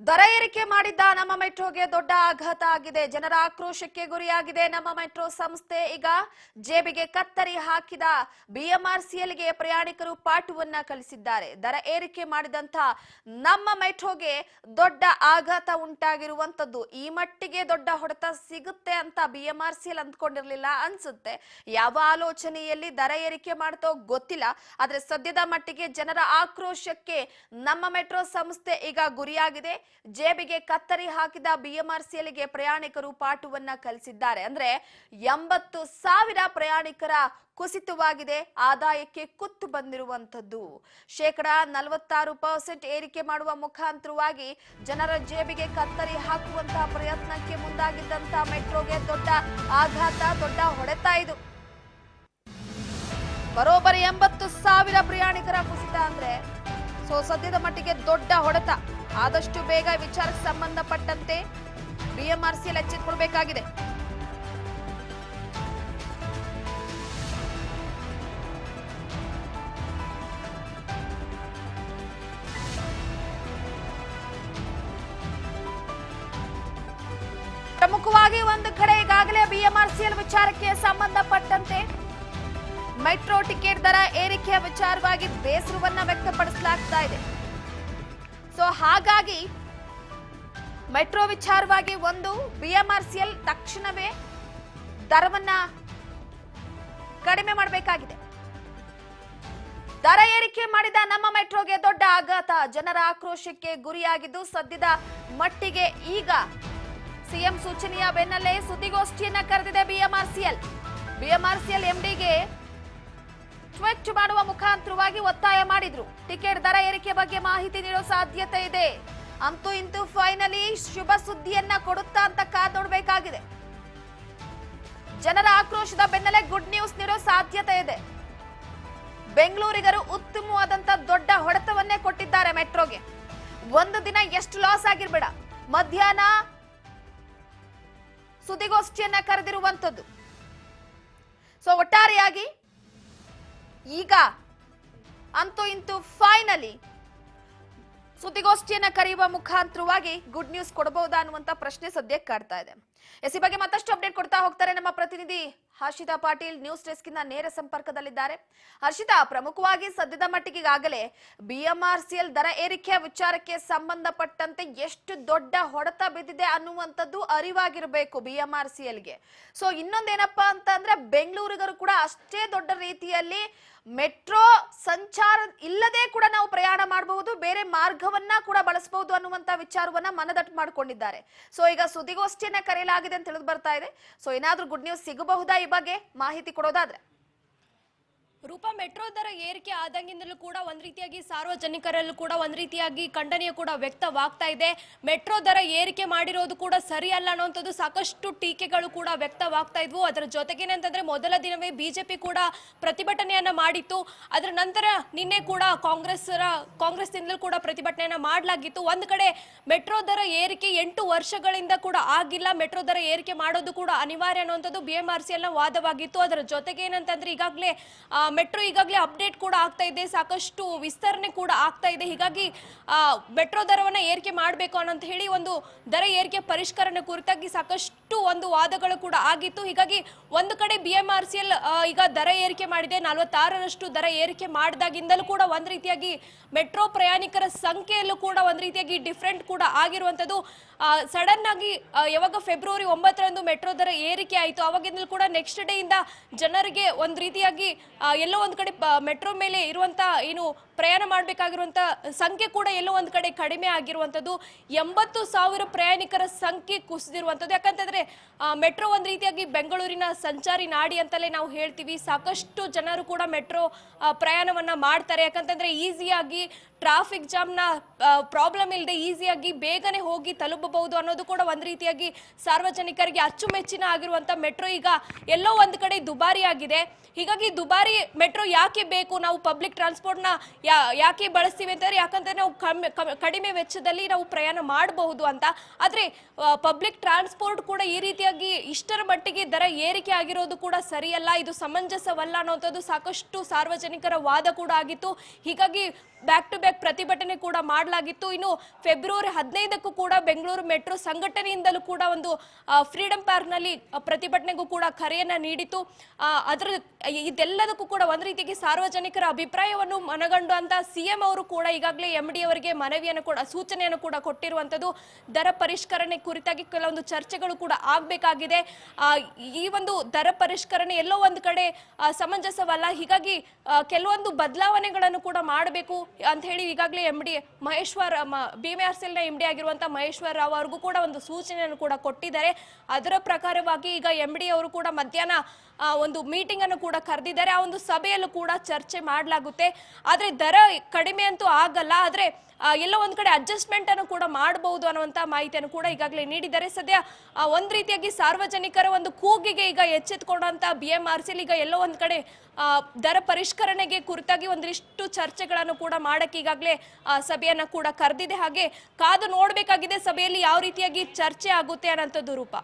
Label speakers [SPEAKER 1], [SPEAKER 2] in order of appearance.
[SPEAKER 1] ದರ ಏರಿಕೆ ಮಾಡಿದ್ದ ನಮ್ಮ ಮೆಟ್ರೋಗೆ ದೊಡ್ಡ ಆಘಾತ ಆಗಿದೆ. ಜನರ ಆಕ್ರೋಶಕ್ಕೆ ಗುರಿಯಾಗಿದೆ ನಮ್ಮ ಮೆಟ್ರೋ ಸಂಸ್ಥೆ. ಈಗ ಜೇಬಿಗೆ ಕತ್ತರಿ ಹಾಕಿದ ಬಿಎಂಆರ್ಸಿಎಲ್ಗೆ ಪ್ರಯಾಣಿಕರು ಪಾಠವನ್ನ ಕಲಿಸಿದ್ದಾರೆ. ದರ ಏರಿಕೆ ಮಾಡಿದಂತ ನಮ್ಮ ಮೆಟ್ರೋಗೆ ದೊಡ್ಡ ಆಘಾತ ಉಂಟಾಗಿರುವಂತದ್ದು. ಈ ಮಟ್ಟಿಗೆ ದೊಡ್ಡ ಹೊಡೆತ ಸಿಗುತ್ತೆ ಅಂತ ಬಿಎಂಆರ್ಸಿಎಲ್ ಅಂದ್ಕೊಂಡಿರಲಿಲ್ಲ ಅನ್ಸುತ್ತೆ. ಯಾವ ಆಲೋಚನೆಯಲ್ಲಿ ದರ ಏರಿಕೆ ಮಾಡ್ತೋ ಗೊತ್ತಿಲ್ಲ. ಆದ್ರೆ ಸದ್ಯದ ಮಟ್ಟಿಗೆ ಜನರ ಆಕ್ರೋಶಕ್ಕೆ ನಮ್ಮ ಮೆಟ್ರೋ ಸಂಸ್ಥೆ ಈಗ ಗುರಿಯಾಗಿದೆ. ಜೇಬಿಗೆ ಕತ್ತರಿ ಹಾಕಿದ ಬಿಎಂಆರ್ಸಿಎಲ್ಗೆ ಪ್ರಯಾಣಿಕರು ಪಾಠವನ್ನ ಕಲಿಸಿದ್ದಾರೆ. ಅಂದ್ರೆ 80,000 ಪ್ರಯಾಣಿಕರ ಕುಸಿತವಾಗಿದೆ. ಆದಾಯಕ್ಕೆ ಕುತ್ತು ಬಂದಿರುವಂತದ್ದು. 46% ಏರಿಕೆ ಮಾಡುವ ಮುಖಾಂತರವಾಗಿ ಜನರ ಜೇಬಿಗೆ ಕತ್ತರಿ ಹಾಕುವಂತಹ ಪ್ರಯತ್ನಕ್ಕೆ ಮುಂದಾಗಿದ್ದಂತ ಮೆಟ್ರೋಗೆ ದೊಡ್ಡ ಆಘಾತ, ದೊಡ್ಡ ಹೊಡೆತ ಇದು. ಬರೋಬ್ಬರಿ 80,000 ಪ್ರಯಾಣಿಕರ ಕುಸಿತ ಅಂದ್ರೆ ಸದ್ಯದ ಮಟ್ಟಿಗೆ ದೊಡ್ಡ ಹೊಡೆತ. ಆದಷ್ಟು ಬೇಗ ವಿಚಾರಕ್ಕೆ ಸಂಬಂಧಪಟ್ಟಂತೆ ಬಿಎಂಆರ್ಸಿಎಲ್ ಎಚ್ಚೆತ್ತುಕೊಳ್ಳಬೇಕಾಗಿದೆ. ಪ್ರಮುಖವಾಗಿ ಒಂದು ಕಡೆ ಈಗಾಗಲೇ ಬಿಎಂಆರ್ಸಿಎಲ್ ವಿಚಾರಕ್ಕೆ ಸಂಬಂಧಪಟ್ಟಂತೆ ಮೆಟ್ರೋ ಟಿಕೆಟ್ ದರ ಏರಿಕೆಯ ವಿಚಾರವಾಗಿ ಬೇಸರವನ್ನ ವ್ಯಕ್ತಪಡಿಸಲಾಗ್ತಾ ಇದೆ. ಹಾಗಾಗಿ ಮೆಟ್ರೋ ವಿಚಾರವಾಗಿ ಒಂದು ಬಿಎಂಆರ್ಸಿಎಲ್ ತಕ್ಷಣವೇ ದರವನ್ನ ಕಡಿಮೆ ಮಾಡಬೇಕಾಗಿದೆ. ದರ ಏರಿಕೆ ಮಾಡಿದ ನಮ್ಮ ಮೆಟ್ರೋಗೆ ದೊಡ್ಡ ಆಘಾತ, ಜನರ ಆಕ್ರೋಶಕ್ಕೆ ಗುರಿಯಾಗಿದ್ದು ಸದ್ಯದ ಮಟ್ಟಿಗೆ ಈಗ ಸಿಎಂ ಸೂಚನೆಯ ಬೆನ್ನಲ್ಲೇ ಸುದ್ದಿಗೋಷ್ಠಿಯನ್ನ ಕರೆದಿದೆ ಬಿಎಂಆರ್ಸಿಎಲ್ ಎಂಡಿಗೆ ಟ್ವೀಟ್ ಮಾಡುವ ಮುಖಾಂತರವಾಗಿ ಒತ್ತಾಯ ಮಾಡಿದ್ರು. ಟಿಕೆಟ್ ದರ ಏರಿಕೆ ಬಗ್ಗೆ ಮಾಹಿತಿ ನೀಡೋ ಸಾಧ್ಯತೆ ಇದೆ. ಅಂತೂ ಇಂತೂ ಫೈನಲಿ ಶುಭ ಸುದ್ದಿಯನ್ನ ಕೊಡುತ್ತಾ ಅಂತ ಕಾದ್ ನೋಡಬೇಕಾಗಿದೆ. ಜನರ ಆಕ್ರೋಶದ ಬೆನ್ನಲ್ಲೇ ಗುಡ್ ನ್ಯೂಸ್ ನೀಡೋ ಸಾಧ್ಯತೆ ಇದೆ. ಬೆಂಗಳೂರಿಗರು ಉತ್ತಮವಾದಂತ ದೊಡ್ಡ ಹೊಡೆತವನ್ನೇ ಕೊಟ್ಟಿದ್ದಾರೆ ಮೆಟ್ರೋಗೆ. ಒಂದು ದಿನ ಎಷ್ಟು ಲಾಸ್ ಆಗಿರ್ಬೇಡ, ಮಧ್ಯಾಹ್ನ ಸುದ್ದಿಗೋಷ್ಠಿಯನ್ನ ಕರೆದಿರುವಂತದ್ದು. ಒಟ್ಟಾರೆಯಾಗಿ ಈಗ ಅಂತೂ ಇಂತೂ ಫೈನಲಿ ಸುದ್ದಿಗೋಷ್ಠಿಯನ್ನ ಕರೆಯುವ ಮುಖಾಂತರವಾಗಿ ಗುಡ್ ನ್ಯೂಸ್ ಕೊಡಬಹುದಾ ಅನ್ನುವಂತ ಪ್ರಶ್ನೆ ಸದ್ಯಕ್ಕೆ ಕಾಡ್ತಾ ಇದೆ. ಈ ಬಗ್ಗೆ ಮತ್ತಷ್ಟು ಅಪ್ಡೇಟ್ ಕೊಡ್ತಾ ಹೋಗ್ತಾರೆ ನಮ್ಮ ಪ್ರತಿನಿಧಿ ಹರ್ಷಿತಾ ಪಾಟೀಲ್. ನ್ಯೂಸ್ ಡೆಸ್ಕ್ ಇಂದ ನೇರ ಸಂಪರ್ಕದಲ್ಲಿದ್ದಾರೆ. ಹರ್ಷಿತಾ, ಪ್ರಮುಖವಾಗಿ ಸದ್ಯದ ಮಟ್ಟಿಗೆ ಈಗಾಗಲೇ ಬಿಎಂಆರ್ಸಿಎಲ್ ದರ ಏರಿಕೆಯ ವಿಚಾರಕ್ಕೆ ಸಂಬಂಧಪಟ್ಟಂತೆ ಎಷ್ಟು ದೊಡ್ಡ ಹೊಡೆತ ಬಿದ್ದಿದೆ ಅನ್ನುವಂಥದ್ದು ಅರಿವಾಗಿರಬೇಕು ಬಿಎಂಆರ್ಸಿಎಲ್ಗೆ. ಇನ್ನೊಂದೇನಪ್ಪಾ ಅಂತಂದ್ರೆ ಬೆಂಗಳೂರಿಗರು ಕೂಡ ಅಷ್ಟೇ ದೊಡ್ಡ ರೀತಿಯಲ್ಲಿ ಮೆಟ್ರೋ ಸಂಚಾರ ಇಲ್ಲದೆ ಕೂಡ ನಾವು ಪ್ರಯಾಣ ಮಾಡಬಹುದು, ಬೇರೆ ಮಾರ್ಗವನ್ನ ಕೂಡ ಬಳಸಬಹುದು ಅನ್ನುವಂತ ವಿಚಾರವನ್ನ ಮನದಟ್ಟು ಮಾಡಿಕೊಂಡಿದ್ದಾರೆ. ಈಗ ಸುದ್ದಿಗೋಷ್ಠಿಯನ್ನ ಕರೆಯಲಾಗಿದೆ ಅಂತ ತಿಳಿದು ಬರ್ತಾ ಇದೆ. ಏನಾದ್ರೂ ಗುಡ್ ನ್ಯೂಸ್ ಸಿಗಬಹುದಾ ಈ ಬಗ್ಗೆ ಮಾಹಿತಿ ಕೊಡೋದಾದ್ರೆ?
[SPEAKER 2] ರೂಪಾ, ಮೆಟ್ರೋ ದರ ಏರಿಕೆ ಆದಂಗಿಂದಲೂ ಕೂಡ ಒಂದ್ ರೀತಿಯಾಗಿ ಸಾರ್ವಜನಿಕರಲ್ಲೂ ಕೂಡ ಒಂದ್ ರೀತಿಯಾಗಿ ಖಂಡನೆಯ ಕೂಡ ವ್ಯಕ್ತವಾಗ್ತಾ ಇದೆ. ಮೆಟ್ರೋ ದರ ಏರಿಕೆ ಮಾಡಿರೋದು ಕೂಡ ಸರಿ ಅಲ್ಲ ಅನ್ನೋಂಥದ್ದು ಸಾಕಷ್ಟು ಟೀಕೆಗಳು ಕೂಡ ವ್ಯಕ್ತವಾಗ್ತಾ ಇದ್ವು. ಅದರ ಜೊತೆಗೇನಂತಂದ್ರೆ ಮೊದಲ ದಿನವೇ ಬಿಜೆಪಿ ಕೂಡ ಪ್ರತಿಭಟನೆಯನ್ನ ಮಾಡಿತ್ತು. ಅದರ ನಂತರ ನಿನ್ನೆ ಕೂಡ ಕಾಂಗ್ರೆಸ್ನಿಂದಲೂ ಕೂಡ ಪ್ರತಿಭಟನೆಯನ್ನ ಮಾಡಲಾಗಿತ್ತು. ಒಂದ್ ಕಡೆ ಮೆಟ್ರೋ ದರ ಏರಿಕೆ 8 ವರ್ಷಗಳಿಂದ ಕೂಡ ಆಗಿಲ್ಲ, ಮೆಟ್ರೋ ದರ ಏರಿಕೆ ಮಾಡೋದು ಕೂಡ ಅನಿವಾರ್ಯ ಅನ್ನುವಂಥದ್ದು ಬಿಎಂಆರ್ಸಿಎಲ್ ನ ವಾದವಾಗಿತ್ತು. ಅದರ ಜೊತೆಗೇನಂತಂದ್ರೆ ಈಗಾಗಲೇ ಮೆಟ್ರೋ ಈಗಾಗಲೇ ಅಪ್ಡೇಟ್ ಕೂಡ ಆಗ್ತಾ ಇದೆ, ಸಾಕಷ್ಟು ವಿಸ್ತರಣೆ ಕೂಡ ಆಗ್ತಾ ಇದೆ. ಹೀಗಾಗಿ ಮೆಟ್ರೋ ದರವನ್ನ ಏರಿಕೆ ಮಾಡಬೇಕು ಅನ್ನಂತ ಹೇಳಿ ಒಂದು ದರ ಏರಿಕೆ ಪರಿಷ್ಕರಣೆ ಕುರಿತಾಗಿ ಸಾಕಷ್ಟು ಒಂದು ವಾದಗಳು ಕೂಡ ಆಗಿತ್ತು. ಹೀಗಾಗಿ ಒಂದು ಕಡೆ ಬಿಎಂಆರ್ಸಿಎಲ್ ಈಗ ದರ ಏರಿಕೆ ಮಾಡಿದೆ, 46ರಷ್ಟು ದರ ಏರಿಕೆ ಮಾಡಿದಾಗಿಂದಲೂ ಕೂಡ ಒಂದ್ ರೀತಿಯಾಗಿ ಮೆಟ್ರೋ ಪ್ರಯಾಣಿಕರ ಸಂಖ್ಯೆಯಲ್ಲೂ ಕೂಡ ಒಂದ್ ರೀತಿಯಾಗಿ ಡಿಫ್ರೆಂಟ್ ಕೂಡ ಆಗಿರುವಂತದ್ದು. ಸಡನ್ ಆಗಿ ಯಾವಾಗ ಫೆಬ್ರವರಿ 9ರಂದು ಮೆಟ್ರೋ ದರ ಏರಿಕೆ ಆಯಿತು, ಅವಾಗಿಂದಲೂ ಕೂಡ ನೆಕ್ಸ್ಟ್ ಡೇ ಇಂದ ಜನರಿಗೆ ಒಂದ್ ರೀತಿಯಾಗಿ ಎಲ್ಲೋ ಒಂದ್ ಕಡೆ ಮೆಟ್ರೋ ಮೇಲೆ ಇರುವಂತ ಏನು ಪ್ರಯಾಣ ಮಾಡಬೇಕಾಗಿರುವಂತ ಸಂಖ್ಯೆ ಕೂಡ ಎಲ್ಲೋ ಒಂದ್ ಕಡೆ ಕಡಿಮೆ ಆಗಿರುವಂತದ್ದು. 80,000 ಪ್ರಯಾಣಿಕರ ಸಂಖ್ಯೆ ಕುಸಿದಿರುವಂತದ್ದು. ಯಾಕಂತಂದ್ರೆ ಮೆಟ್ರೋ ಒಂದ್ ರೀತಿಯಾಗಿ ಬೆಂಗಳೂರಿನ ಸಂಚಾರಿ ನಾಡಿ ಅಂತಲೇ ನಾವು ಹೇಳ್ತೀವಿ. ಸಾಕಷ್ಟು ಜನರು ಕೂಡ ಮೆಟ್ರೋ ಪ್ರಯಾಣವನ್ನ ಮಾಡ್ತಾರೆ. ಯಾಕಂತಂದ್ರೆ ಈಸಿಯಾಗಿ ಟ್ರಾಫಿಕ್ ಜಾಮ್ನ ಪ್ರಾಬ್ಲಮ್ ಇಲ್ಲದೆ ಈಸಿಯಾಗಿ ಬೇಗನೆ ಹೋಗಿ ತಲುಪಬಹುದು ಅನ್ನೋದು ಕೂಡ ಒಂದ್ ರೀತಿಯಾಗಿ ಸಾರ್ವಜನಿಕರಿಗೆ ಅಚ್ಚುಮೆಚ್ಚಿನ ಆಗಿರುವಂತ ಮೆಟ್ರೋ ಈಗ ಎಲ್ಲೋ ಒಂದ್ ಕಡೆ ದುಬಾರಿ ಆಗಿದೆ. ಹೀಗಾಗಿ ದುಬಾರಿ ಮೆಟ್ರೋ ಯಾಕೆ ಬೇಕು, ನಾವು ಪಬ್ಲಿಕ್ ಟ್ರಾನ್ಸ್ಪೋರ್ಟ್ನ ಯಾಕೆ ಬಳಸ್ತೀವಿ ಅಂತಂದ್ರೆ ಯಾಕಂದ್ರೆ ನಾವು ಕಡಿಮೆ ವೆಚ್ಚದಲ್ಲಿ ನಾವು ಪ್ರಯಾಣ ಮಾಡಬಹುದು ಅಂತ. ಆದ್ರೆ ಪಬ್ಲಿಕ್ ಟ್ರಾನ್ಸ್ಪೋರ್ಟ್ ಕೂಡ ಈ ರೀತಿಯಾಗಿ ಇಷ್ಟರ ಮಟ್ಟಿಗೆ ದರ ಏರಿಕೆ ಆಗಿರೋದು ಕೂಡ ಸರಿಯಲ್ಲ, ಇದು ಸಮಂಜಸವಲ್ಲ ಅನ್ನೋಂಥದ್ದು ಸಾಕಷ್ಟು ಸಾರ್ವಜನಿಕರ ವಾದ ಕೂಡ ಆಗಿತ್ತು. ಹೀಗಾಗಿ ಬ್ಯಾಕ್ ಟು ಬ್ಯಾಕ್ ಪ್ರತಿಭಟನೆ ಕೂಡ ಮಾಡಲಾಗಿತ್ತು. ಇನ್ನು ಫೆಬ್ರವರಿ 15ಕ್ಕೂ ಕೂಡ ಬೆಂಗಳೂರು ಮೆಟ್ರೋ ಸಂಘಟನೆಯಿಂದಲೂ ಕೂಡ ಒಂದು ಫ್ರೀಡಂ ಪಾರ್ಕ್ ನಲ್ಲಿ ಪ್ರತಿಭಟನೆಗೂ ಕೂಡ ಕರೆಯನ್ನ ನೀಡಿತು. ಇದೆಲ್ಲದಕ್ಕೂ ಕೂಡ ಒಂದು ರೀತಿಯಾಗಿ ಸಾರ್ವಜನಿಕರ ಅಭಿಪ್ರಾಯವನ್ನು ಮನಗಂಡು ಅಂತ ಸಿಎಂ ಅವರು ಕೂಡ ಈಗಾಗಲೇ MD ಅವರಿಗೆ ಮನವಿಯನ್ನು ಕೂಡ ಸೂಚನೆಯನ್ನು ಕೂಡ ಕೊಟ್ಟಿರುವಂತದ್ದು. ದರ ಪರಿಷ್ಕರಣೆ ಕುರಿತಾಗಿ ಕೆಲವೊಂದು ಚರ್ಚೆಗಳು ಕೂಡ ಆಗಬೇಕಾಗಿದೆ. ಈ ಒಂದು ದರ ಪರಿಷ್ಕರಣೆ ಎಲ್ಲೋ ಒಂದು ಕಡೆ ಸಮಂಜಸವಲ್ಲ, ಹೀಗಾಗಿ ಕೆಲವೊಂದು ಬದಲಾವಣೆಗಳನ್ನು ಕೂಡ ಮಾಡಬೇಕು ಅಂತ ಹೇಳಿ ಈಗಾಗಲೇ MD ಮಹೇಶ್ವರ್ BMRCL ನ MD ಆಗಿರುವಂತಹ ಮಹೇಶ್ವರ್ ರಾವ್ ಅವ್ರಿಗೂ ಕೂಡ ಒಂದು ಸೂಚನೆಯನ್ನು ಕೂಡ ಕೊಟ್ಟಿದ್ದಾರೆ. ಅದರ ಪ್ರಕಾರವಾಗಿ ಈಗ MD ಅವರು ಕೂಡ ಮಧ್ಯಾಹ್ನ ಒಂದು ಮೀಟಿಂಗ್ ಅನ್ನು ಕೂಡ ಕರೆದಿದ್ದಾರೆ. ಆ ಒಂದು ಸಭೆಯಲ್ಲೂ ಕೂಡ ಚರ್ಚೆ ಮಾಡಲಾಗುತ್ತೆ. ಆದ್ರೆ ದರ ಕಡಿಮೆ ಅಂತೂ ಆಗಲ್ಲ, ಆದ್ರೆ ಎಲ್ಲೋ ಒಂದ್ ಕಡೆ ಅಡ್ಜಸ್ಟ್ಮೆಂಟ್ ಅನ್ನು ಕೂಡ ಮಾಡಬಹುದು ಅನ್ನುವಂತ ಮಾಹಿತಿಯನ್ನು ಕೂಡ ಈಗಾಗಲೇ ನೀಡಿದ್ದಾರೆ. ಸದ್ಯ ಒಂದ್ ರೀತಿಯಾಗಿ ಸಾರ್ವಜನಿಕರ ಒಂದು ಕೂಗಿಗೆ ಈಗ ಎಚ್ಚೆತ್ತುಕೊಂಡಂತ BMRCL ಈಗ ಎಲ್ಲೋ ಒಂದ್ ಕಡೆ ದರ ಪರಿಷ್ಕರಣೆಗೆ ಕುರಿತಾಗಿ ಒಂದಿಷ್ಟು ಚರ್ಚೆಗಳನ್ನು ಕೂಡ ಮಾಡಕ್ಕೆ ಈಗಾಗಲೇ ಸಭೆಯನ್ನ ಕೂಡ ಕರೆದಿದೆ. ಹಾಗೆ ಕಾದು ನೋಡ್ಬೇಕಾಗಿದೆ ಸಭೆಯಲ್ಲಿ ಯಾವ ರೀತಿಯಾಗಿ ಚರ್ಚೆ ಆಗುತ್ತೆ ಅನ್ನೋಂಥದ್ದು ರೂಪ.